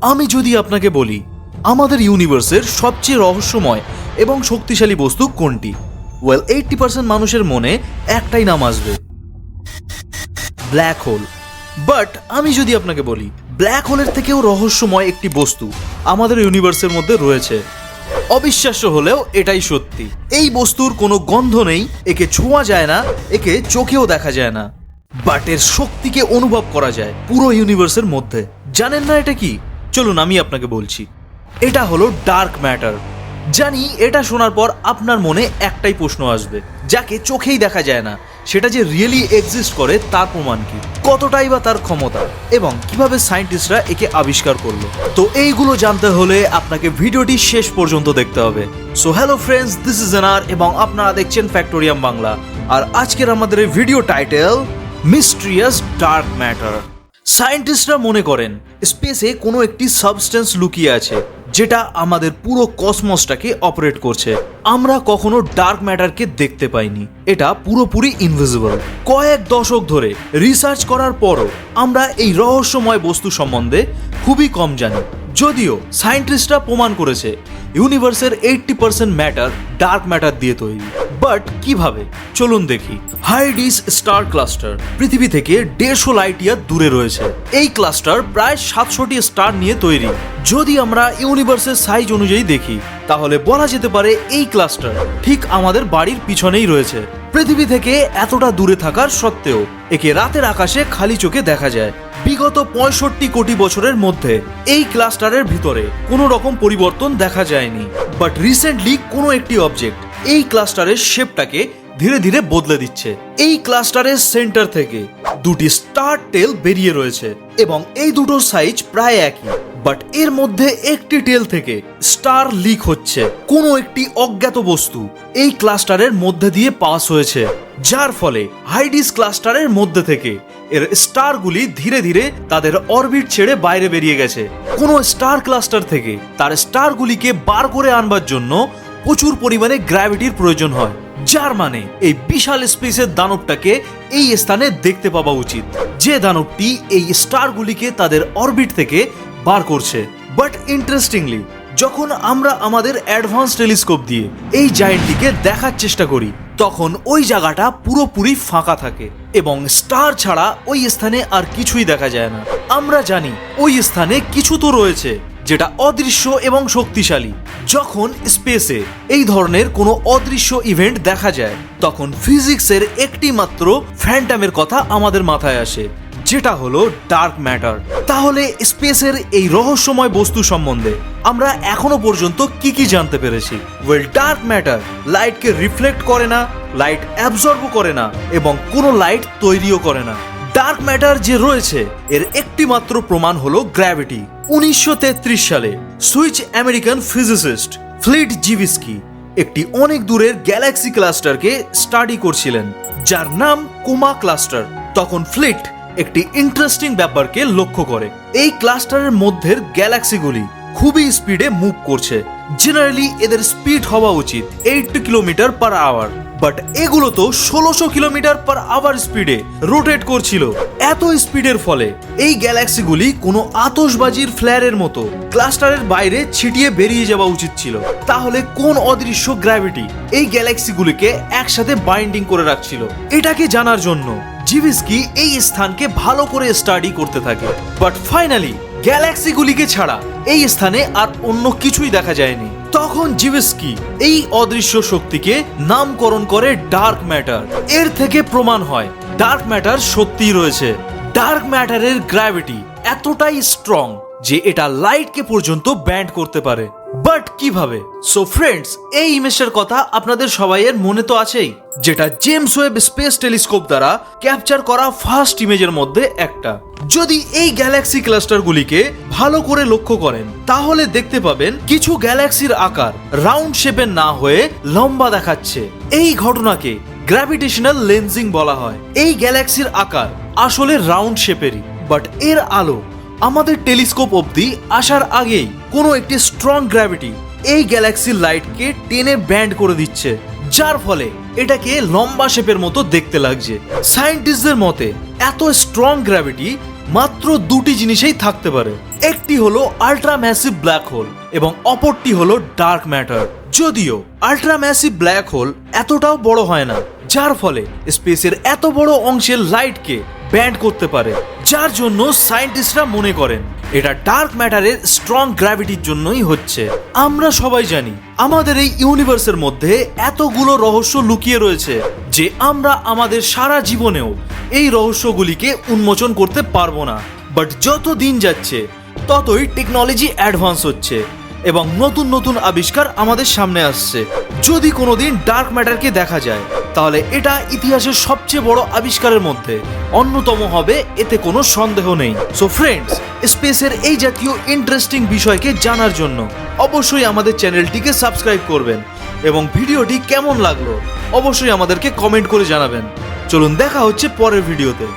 আমি যদি আপনাকে বলি আমাদের ইউনিভার্সের সবচেয়ে রহস্যময় এবং শক্তিশালী বস্তু কোনটি, 80% মানুষের মনে একটাই নাম আসবে, ব্ল্যাক হোল। বাট আমি যদি আপনাকে বলি ব্ল্যাক হোলের থেকেও রহস্যময় একটি বস্তু আমাদের ইউনিভার্সের মধ্যে রয়েছে, অবিশ্বাস্য হলেও এটাই সত্যি। এই বস্তুর কোনো গন্ধ নেই, একে ছোঁয়া যায় না, একে চোখেও দেখা যায় না, বাট এর শক্তিকে অনুভব করা যায় পুরো ইউনিভার্সের মধ্যে। জানেন না এটা কি? চলুন আমি আপনাকে বলছি। এটা হলো ডার্ক ম্যাটার। জানি এটা শোনার পর আপনার মনে একটাই প্রশ্ন আসবে, যাকে চোখেই দেখা যায় না সেটা যে রিয়েলি এক্সিস্ট করে তার প্রমাণ কি, কতটাই বা তার ক্ষমতা, এবং কিভাবে সায়েন্টিস্টরা একে আবিষ্কার করলো। তো এইগুলো জানতে হলে আপনাকে ভিডিওটি শেষ পর্যন্ত দেখতে হবে। So hello friends, this is NR এবং আপনারা দেখছেন ফ্যাক্টোরিয়াম বাংলা। আর আজকের আমাদের এই video title mysterious dark matter. সায়েন্টিস্টরা মনে করেন স্পেসে কোনো একটি সাবস্টেন্স লুকিয়ে আছে যেটা আমাদের পুরো কসমসটাকে অপারেট করছে। আমরা কখনো ডার্ক ম্যাটারকে দেখতে পাইনি, এটা পুরোপুরি ইনভিজিবল। কয়েক দশক ধরে রিসার্চ করার পরও আমরা এই রহস্যময় বস্তু সম্বন্ধে খুবই কম জানি। যদিও সায়েন্টিস্টরা প্রমাণ করেছে ইউনিভার্সের 80% ম্যাটার ডার্ক ম্যাটার দিয়ে তৈরি। বাট কিভাবে? চলুন দেখি। হাইডিস স্টার ক্লাস্টার পৃথিবী থেকে 150 লাইট ইয়ার দূরে রয়েছে। এই ক্লাস্টার প্রায় 700টি স্টার নিয়ে তৈরি। যদি আমরা ইউনিভার্সের সাইজ অনুযায়ী দেখি তাহলে বলা যেতে পারে এই ক্লাস্টার ঠিক আমাদের বাড়ির পিছনেই রয়েছে। পৃথিবী থেকে এতটা দূরে থাকার সত্ত্বেও একে রাতের আকাশে খালি চোখে দেখা যায়। বিগত 65 কোটি বছরের মধ্যে এই ক্লাস্টারের ভিতরে কোনো রকম পরিবর্তন দেখা যায়নি। বাট রিসেন্টলি কোনো একটি অবজেক্ট এই ক্লাস্টারের শেপটাকে ধীরে ধীরে বদলে দিচ্ছে। এই ক্লাস্টারের সেন্টার থেকে দুটি স্টার টেল বেরিয়ে রয়েছে এবং এই দুটোর সাইজ প্রায় একই। বাট এর মধ্যে একটি টেল থেকে স্টার লিক হচ্ছে। কোনো একটি অজ্ঞাত বস্তু এই ক্লাস্টারের মধ্যে দিয়ে পাস হয়েছে, যার ফলে হাইডিস ক্লাস্টারের মধ্যে থেকে এর স্টারগুলি ধীরে ধীরে তাদের অরবিট ছেড়ে বাইরে বেরিয়ে গেছে। কোনো স্টার ক্লাস্টার থেকে তার স্টারগুলিকে বার করে আনবার জন্য প্রচুর পরিমাণে গ্র্যাভিটির প্রয়োজন হয়, যার মানে এই বিশাল স্পেসের দানবটাকে এই স্থানে দেখতে পাওয়া উচিত, যে দানবটি এই স্টারগুলিকে তাদের অরবিট থেকে বার করছে। বাট ইন্টারেস্টিংলি, যখন আমরা আমাদের অ্যাডভান্স টেলিস্কোপ দিয়ে এই জায়েন্টটিকে দেখার চেষ্টা করি তখন ওই জায়গাটা পুরোপুরি ফাঁকা থাকে এবং স্টার ছাড়া ওই স্থানে আর কিছুই দেখা যায় না। আমরা জানি ওই স্থানে কিছু তো রয়েছে যেটা অদৃশ্য এবং শক্তিশালী। যখন স্পেসে এই ধরনের কোনো অদৃশ্য ইভেন্ট দেখা যায় তখন ফিজিক্সের একটি মাত্র ফ্যান্টামের কথা আমাদের মাথায় আসে, যেটা হলো ডার্ক ম্যাটার। তাহলে স্পেসের এই রহস্যময় বস্তু সম্বন্ধে আমরা এখনো পর্যন্ত কি জানতে পেরেছি? ডার্ক ম্যাটার লাইটকে রিফ্লেক্ট করে না, লাইট অ্যাবজর্ব করে না এবং কোনো লাইট তৈরিও করে না। ডার্ক ম্যাটার যে রয়েছে এর একটি মাত্র প্রমাণ হলো গ্র্যাভিটি। 1933 সালে সুইচ আমেরিকান ফিজিসিস্ট ফ্লিট জিভিস্কি একটি অনেক দূরের গ্যালাক্সি ক্লাস্টারকে স্টাডি করছিলেন, যার নাম কোমা ক্লাস্টার। তখন ফ্লিট একটি ইন্টারেস্টিং ব্যাপারকে লক্ষ্য করে। এই ক্লাস্টারের মধ্যের গ্যালাক্সিগুলি খুবই স্পিডে মুভ করছে। জেনারেলি এদের স্পিড হওয়া উচিত 80 কিলোমিটার পার আওয়ার, বাট এগুলো তো 1600 কিলোমিটার পার আওয়ার স্পিডে রোটেট করছিল। এত স্পিডের ফলে এই গ্যালাক্সিগুলি কোনো আতশবাজির ফ্ল্যারের মতো ক্লাস্টারের বাইরে ছিটিয়ে বেরিয়ে যাওয়া উচিত ছিল। তাহলে কোন অদৃশ্য গ্র্যাভিটি এই গ্যালাক্সিগুলিকে একসাথে বাইন্ডিং করে রাখছিল? এটাকে জানার জন্য জিভিস্কি এই স্থানকে ভালো করে স্টাডি করতে থাকে। বাট ফাইনালি গ্যালাক্সিগুলিকে ছাড়া এই স্থানে আর অন্য কিছুই দেখা যায়নি। তখন জিভিস্কি এই অদৃশ্য শক্তিকে নামকরণ করে ডার্ক ম্যাটার। এর থেকে প্রমাণ হয় ডার্ক ম্যাটার সত্যিই রয়েছে। ডার্ক ম্যাটারের গ্র্যাভিটি এতটাই স্ট্রং যে এটা লাইটকে পর্যন্ত ব্যান্ড করতে পারে। বাট কিভাবে? সো ফ্রেন্ডস, এই ইমেজটার কথা আপনাদের সবাইয়ের মনে তো আছেই, যেটা জেমস ওয়েব স্পেস টেলিস্কোপ দ্বারা ক্যাপচার করা ফার্স্ট ইমেজের মধ্যে একটা। যদি এই গ্যালাক্সি ক্লাস্টারগুলিকে ভালো করে লক্ষ্য করেন তাহলে দেখতে পাবেন কিছু গ্যালাক্সির আকার রাউন্ড শেপের না হয়ে লম্বা দেখাচ্ছে। এই ঘটনাকে গ্র্যাভিটেশনাল লেন্সিং বলা হয়। এই গ্যালাক্সির আকার আসলে রাউন্ড শেপেরই, বাট এর আলো আমাদের টেলিস্কোপ অবধি আসার আগেই কোনো একটি স্ট্রং গ্র্যাভিটি এই গ্যালাক্সির লাইটকে টেনে ব্যান্ড করে দিচ্ছে, যার ফলে এটাকে লম্বা শেপের মতো দেখতে লাগছে। সায়েন্টিস্টদের মতে এত স্ট্রং গ্র্যাভিটি মাত্র দুটি জিনিসেই থাকতে পারে। একটি হলো আল্ট্রা ম্যাসিভ ব্ল্যাক হোল এবং অপরটি হলো ডার্ক ম্যাটার। যদিও আল্ট্রা ম্যাসিভ ব্ল্যাক হোল এতটাও বড় হয় না, যার ফলে স্পেসের এত বড় অংশের লাইটকে ব্যান্ড করতে পারে, যার জন্য সায়েন্টিস্টরা মনে করেন এটা ডার্ক ম্যাটারের স্ট্রং গ্র্যাভিটির জন্যই হচ্ছে। আমরা সবাই জানি আমাদের এই ইউনিভার্সের মধ্যে এতগুলো রহস্য লুকিয়ে রয়েছে যে আমরা আমাদের সারা জীবনেও এই রহস্যগুলিকে উন্মোচন করতে পারবো না। বাট যত দিন যাচ্ছে ততই টেকনোলজি অ্যাডভান্স হচ্ছে এবং নতুন নতুন আবিষ্কার আমাদের সামনে আসছে। যদি কোনোদিন ডার্ক ম্যাটারকে দেখা যায় তাহলে এটা ইতিহাসের সবচেয়ে বড় আবিষ্কারের মধ্যে অন্যতম হবে, এতে কোনো সন্দেহ নেই। সো ফ্রেন্ডস, স্পেসের এই জাতীয় ইন্টারেস্টিং বিষয়কে জানার জন্য অবশ্যই আমাদের চ্যানেলটিকে সাবস্ক্রাইব করবেন এবং ভিডিওটি কেমন লাগলো অবশ্যই আমাদেরকে কমেন্ট করে জানাবেন। চলুন দেখা হচ্ছে পরের ভিডিওতে।